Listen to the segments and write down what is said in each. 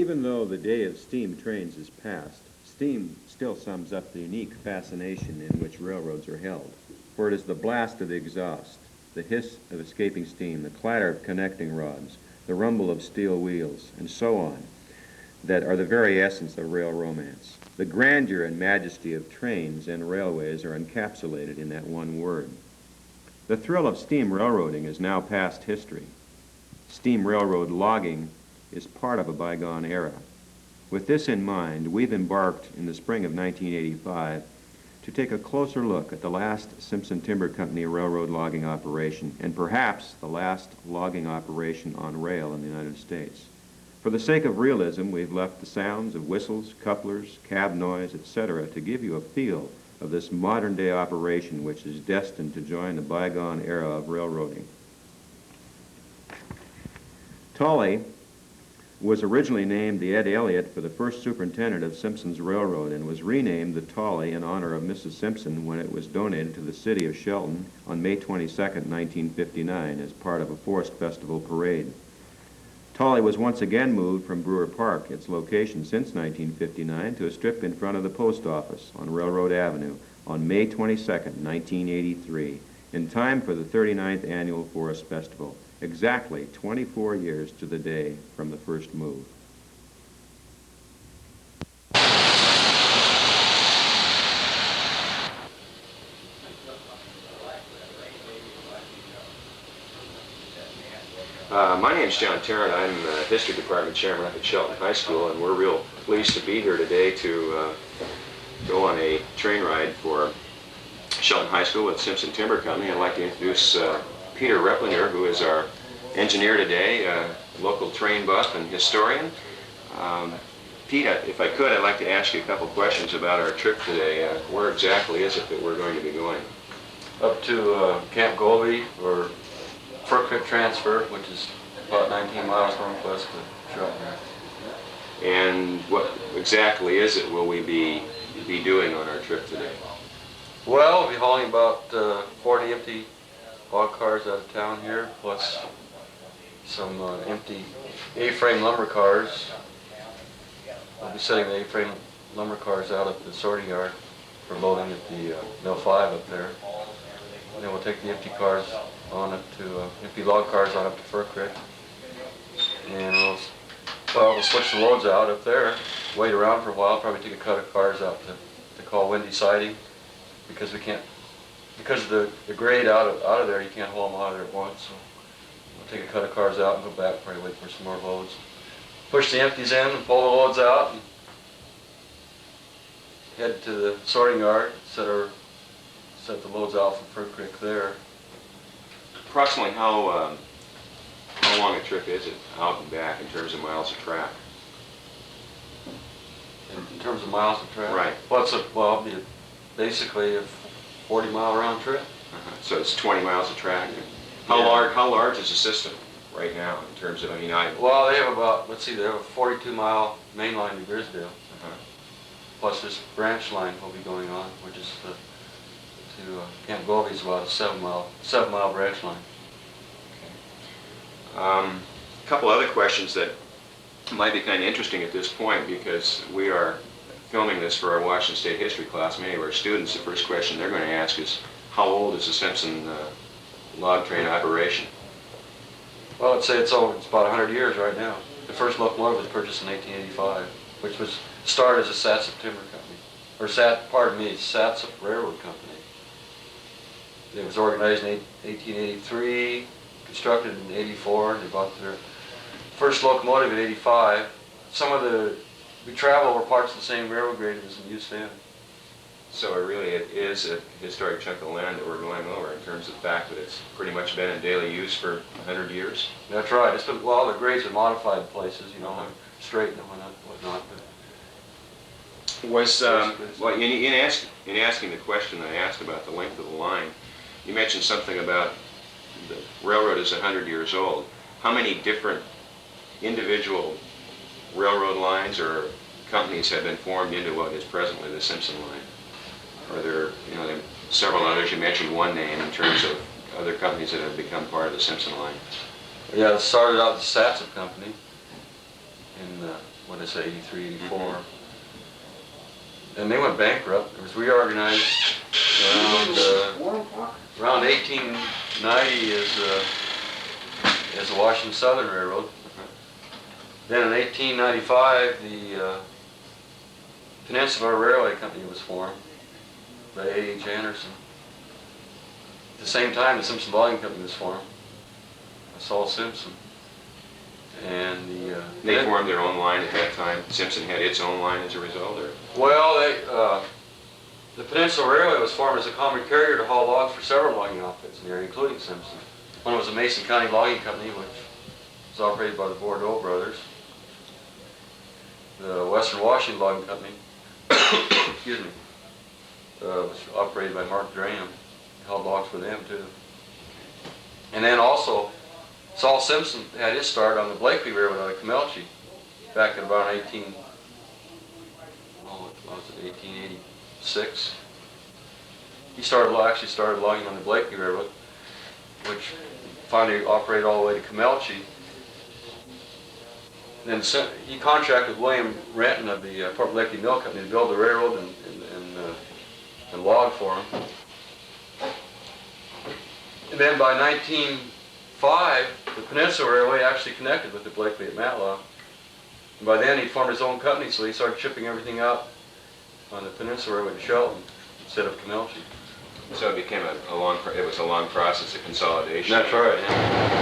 Even though the day of steam trains is past, steam still sums up the unique fascination in which railroads are held. For it is the blast of the exhaust, the hiss of escaping steam, the clatter of connecting rods, the rumble of steel wheels, and so on, that are the very essence of rail romance. The grandeur and majesty of trains and railways are encapsulated in that one word. The thrill of steam railroading is now past history. Steam railroad logging is part of a bygone era. With this in mind, we've embarked in the spring of 1985 to take a closer look at the last Simpson Timber Company railroad logging operation, and perhaps the last logging operation on rail in the United States. For the sake of realism, we've left the sounds of whistles, couplers, cab noise, etc. to give you a feel of this modern-day operation which is destined to join the bygone era of railroading. Talley was originally named the Ed Elliott for the first superintendent of Simpson's Railroad and was renamed the Talley in honor of Mrs. Simpson when it was donated to the city of Shelton on May 22, 1959 as part of a Forest Festival parade. Talley was once again moved from Brewer Park, its location since 1959, to a strip in front of the post office on Railroad Avenue on May 22, 1983, in time for the 39th Annual Forest Festival, exactly 24 years to the day from the first move. My name's John Tarrant. I'm History Department Chairman up at Shelton High School, and we're real pleased to be here today to go on a train ride for Shelton High School with Simpson Timber Company. I'd like to introduce Peter Replinger, who is our engineer today, local train buff and historian. Pete, if I could, I'd like to ask you a couple questions about our trip today. Where exactly is it that we're going to be going? Up to Camp Golby or Fur Creek Transfer, which is about 19 miles northwest of Shelton. And what exactly is it will we be doing on our trip today? Well, we'll be hauling about 40 empty log cars out of town here, plus some empty A-frame lumber cars. We'll be setting the A-frame lumber cars out at the sorting yard for loading at the Mill 5 up there. And then we'll take the empty cars on up to, empty log cars on up to Fur Creek. And we'll switch the loads out up there, wait around for a while, probably take a cut of cars out to call Windy Siding, because we can't, because of the grade out of there, you can't haul them out of there at once. So we'll take a cut of cars out and go back, probably wait for some more loads. Push the empties in and pull the loads out and head to the sorting yard, set the loads out from Fur Creek there. Approximately how long a trip is it out and back in terms of miles of track? In terms of miles of track? Right. Well, it'll be basically a 40-mile round trip. So it's 20 miles of track. How large is the system right now in terms of, Well, they have about, let's see, they have a 42-mile main line to Grisdale. Plus this branch line will be going on, which is to Camp Golby is about a 7-mile branch line. A couple other questions that might be kind of interesting at this point, because we are filming this for our Washington State history class. Many of our students, the first question they're going to ask is, how old is the Simpson log train operation? Well, I'd say it's about 100 years right now. The first locomotive was purchased in 1885, which was started as a Satsop Timber Company, or Satsop Railroad Company. It was organized in 1883, constructed in 84, and they bought their first locomotive in 85. We travel over parts of the same railroad grade as in use then. So it is a historic chunk of land that we're going over in terms of the fact that it's pretty much been in daily use for 100 years? That's right. Well, the grades are modified places, straightened and whatnot. Well, in asking the question I asked about the length of the line, you mentioned something about the railroad is 100 years old. How many different individual railroad lines or companies have been formed into what is presently the Simpson line? Are there, there are several others? You mentioned one name in terms of other companies that have become part of the Simpson line. Yeah, it started out as the Satsop Company in what did I say, 83, 84. And they went bankrupt. It was reorganized around 1890 as the Washington Southern Railroad. Then in 1895, the Peninsula Railway Company was formed by A.H. Anderson. At the same time, the Simpson Logging Company was formed by Saul Simpson. And They formed their own line at that time. Simpson had its own line as a result, or? Well, the Peninsula Railway was formed as a common carrier to haul logs for several logging outfits in the area, including Simpson. One was the Mason County Logging Company, which was operated by the Bordeaux brothers. The Western Washington Logging Company, excuse me, was operated by Mark Graham. He hauled logs for them too. And then also, Saul Simpson had his start on the Blakely Railroad out of Camelchie back in about 1886. He actually started logging on the Blakely Railroad, which finally operated all the way to Camelchie. Then he contracted with William Renton of the Port Blakely Mill Company to build the railroad and log for him. And then by 1905, the Peninsula Railway actually connected with the Blakely at Matlock. And by then, he'd formed his own company, so he started shipping everything out on the Peninsula Railway to Shelton instead of Camelchie. So it became a long process of consolidation. That's right. Yeah.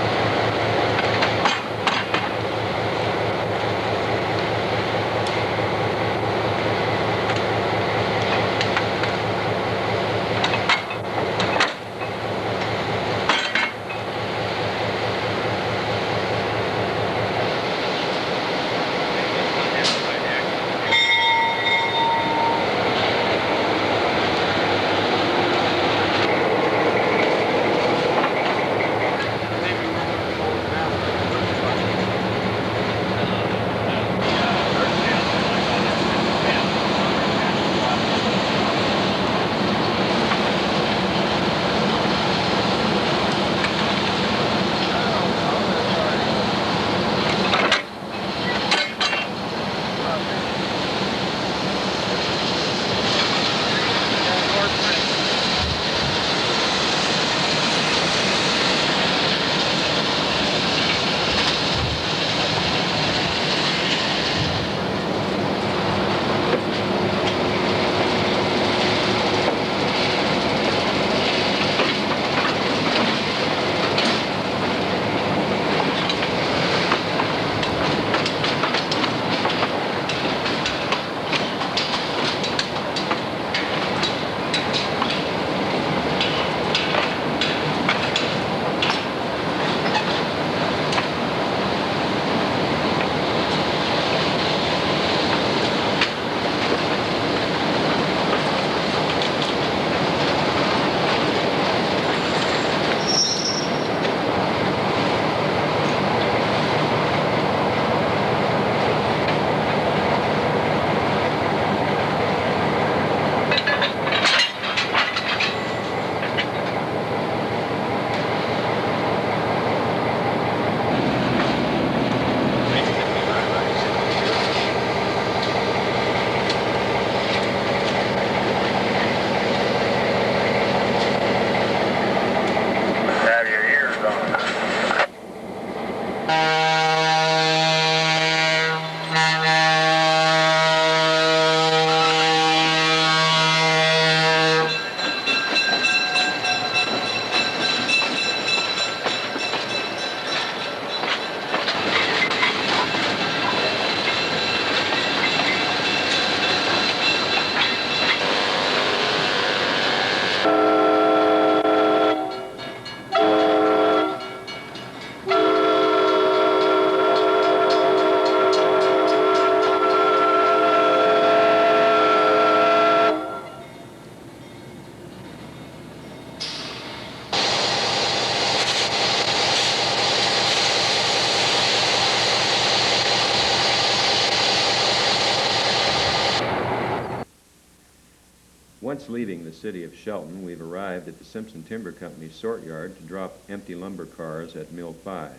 Once leaving the city of Shelton, we've arrived at the Simpson Timber Company's sort yard to drop empty lumber cars at Mill 5.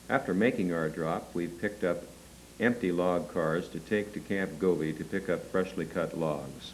After making our drop, we've picked up empty log cars to take to Camp Gobi to pick up freshly cut logs.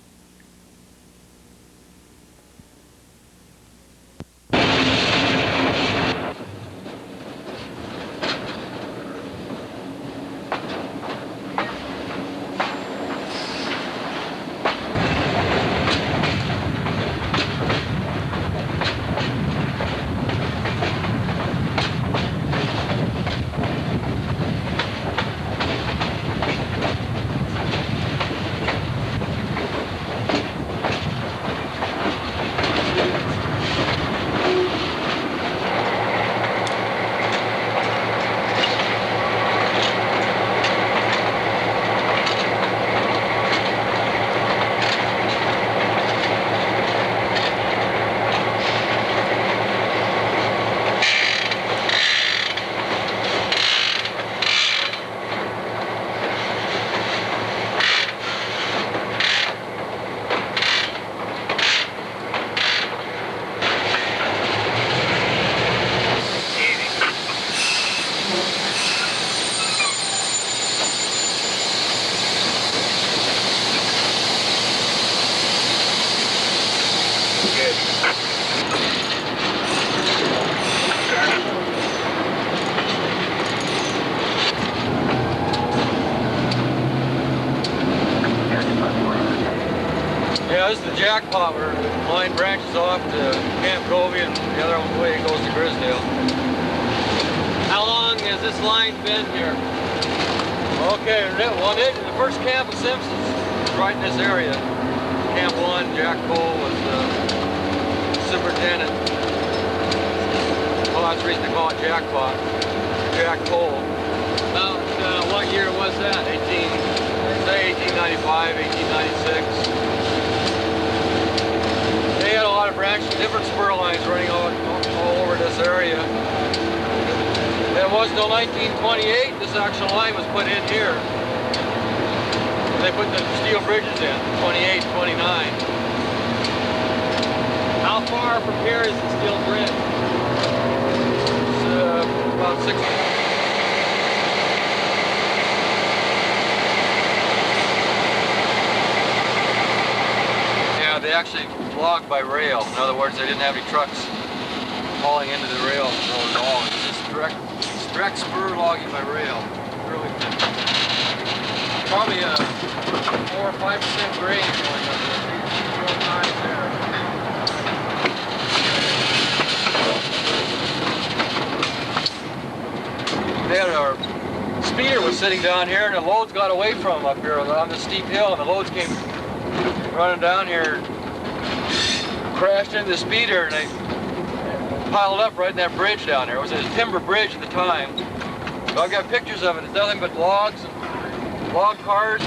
Yeah, this is the jackpot where the line branches off to Camp Gobi and the other way goes to Grisdale. How long has this line been here? Okay, the first camp of Simpsons was right in this area. Camp 1, Jack Cole was the superintendent. Well, that's the reason they call it jackpot. Jack Cole. About what year was that? 1895, 1896. They had a lot of branches, different spur lines running all over this area. It wasn't until 1928 this actual line was put in here. They put the steel bridges in, 28, 29. How far from here is the steel bridge? It's about 6. Yeah, they actually logged by rail. In other words, they didn't have any trucks hauling into the rail road at all. It's just direct spur logging by rail. Really, Probably a 4 or 5% grade going up there. Real nice there. they had our speeder was sitting down here, and the loads got away from them up here on this steep hill, and the loads came running down here, crashed into the speeder, and they piled up right in that bridge down there. It was a timber bridge at the time. So I've got pictures of it. It's nothing but logs and log cars.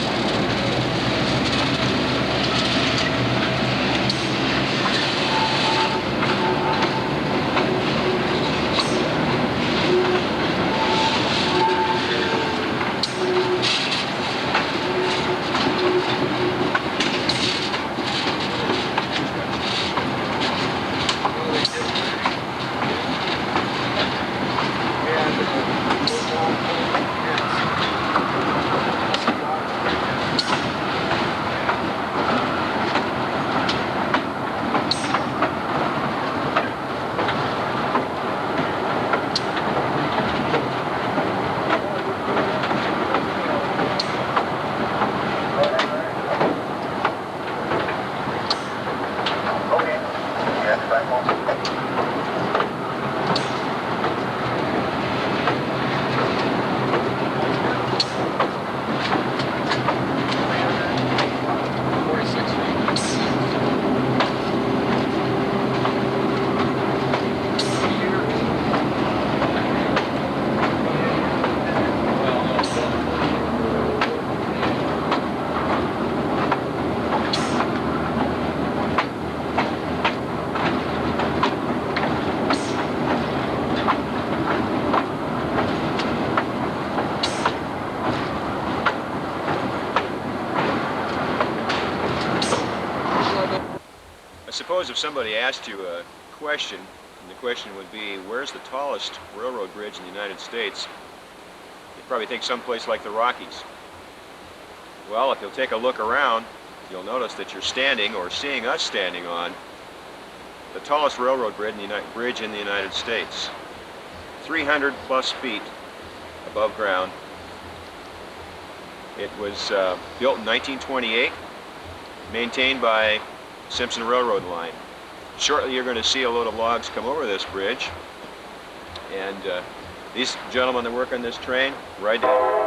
Suppose if somebody asked you a question, and the question would be, where's the tallest railroad bridge in the United States? probably think someplace like the Rockies. Well, if you'll take a look around, you'll notice that you're standing, or seeing us standing on, the tallest railroad bridge in the United States. 300 plus feet above ground. It was built in 1928, maintained by Simpson Railroad Line. Shortly you're going to see a load of logs come over this bridge, and these gentlemen that work on this train ride down.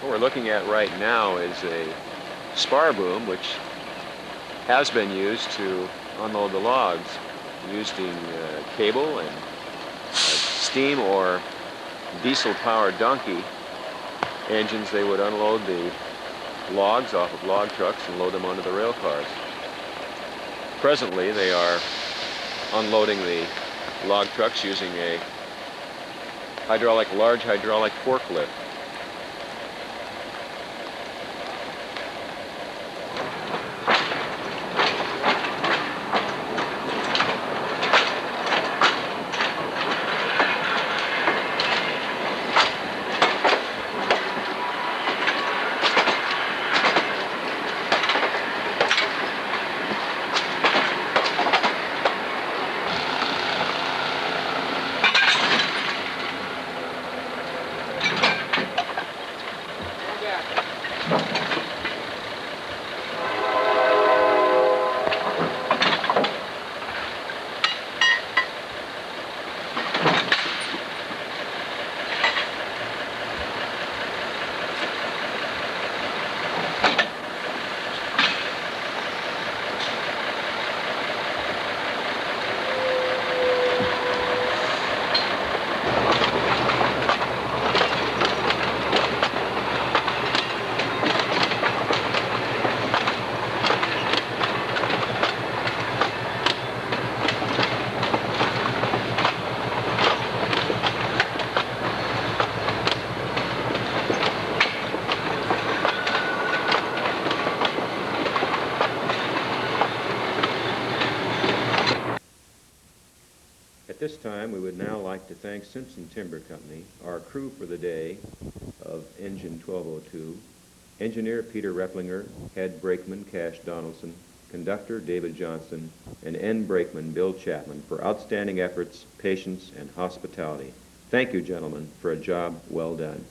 What we're looking at right now is a spar boom, which has been used to unload the logs using cable and steam or diesel-powered donkey engines. They would unload the logs off of log trucks and load them onto the rail cars. Presently, they are unloading the log trucks using a large hydraulic forklift. At this time, we would now like to thank Simpson Timber Company, our crew for the day of Engine 1202, Engineer Peter Replinger, Head Brakeman Cash Donaldson, Conductor David Johnson, and End Brakeman Bill Chapman for outstanding efforts, patience, and hospitality. Thank you, gentlemen, for a job well done.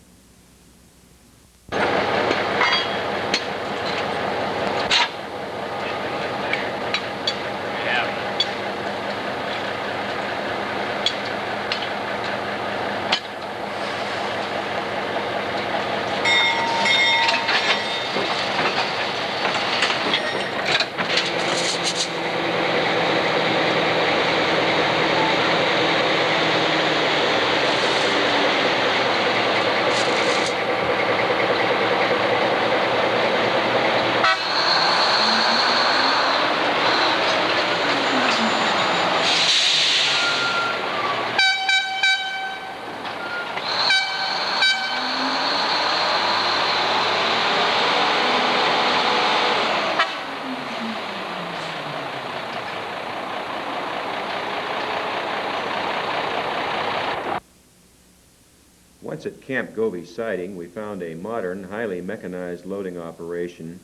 Once at Camp Goby siding, we found a modern, highly mechanized loading operation.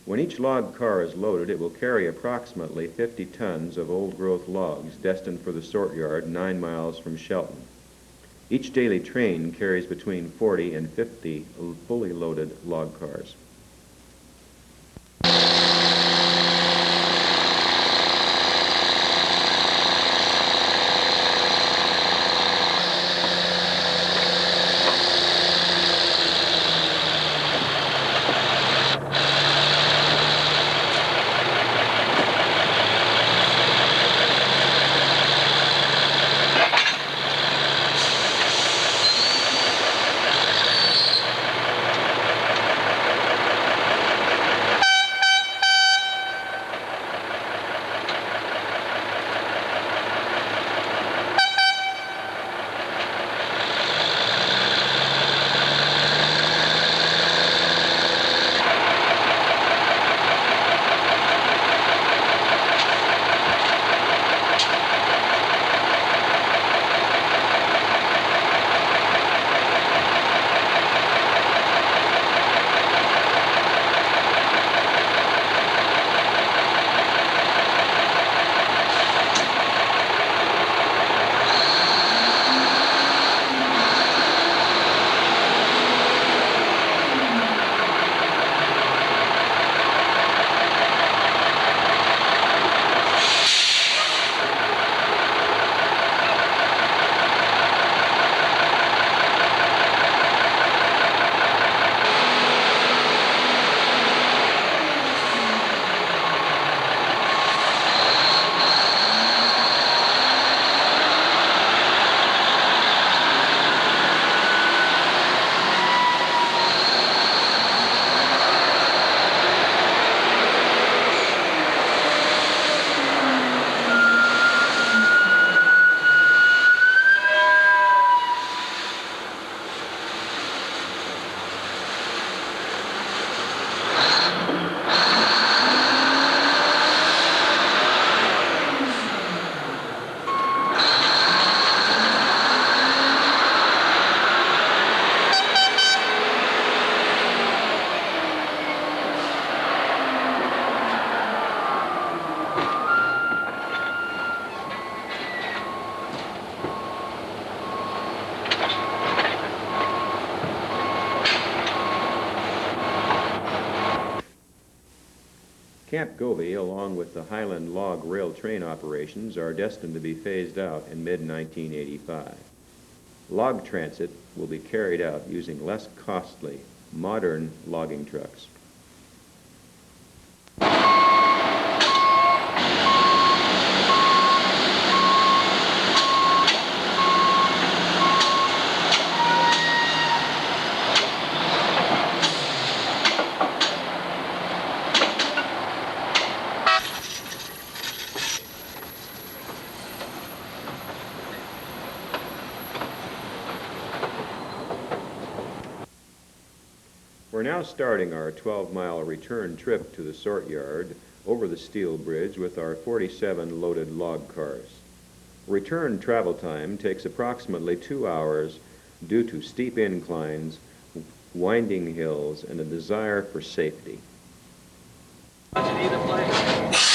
When each log car is loaded, it will carry approximately 50 tons of old-growth logs destined for the sort yard 9 miles from Shelton. Each daily train carries between 40 and 50 fully loaded log cars. Camp Goby, along with the Highland log rail train operations, are destined to be phased out in mid-1985. Log transit will be carried out using less costly, modern logging trucks. We're now starting our 12-mile return trip to the sort yard over the steel bridge with our 47 loaded log cars. Return travel time takes approximately 2 hours due to steep inclines, winding hills, and a desire for safety. Either place.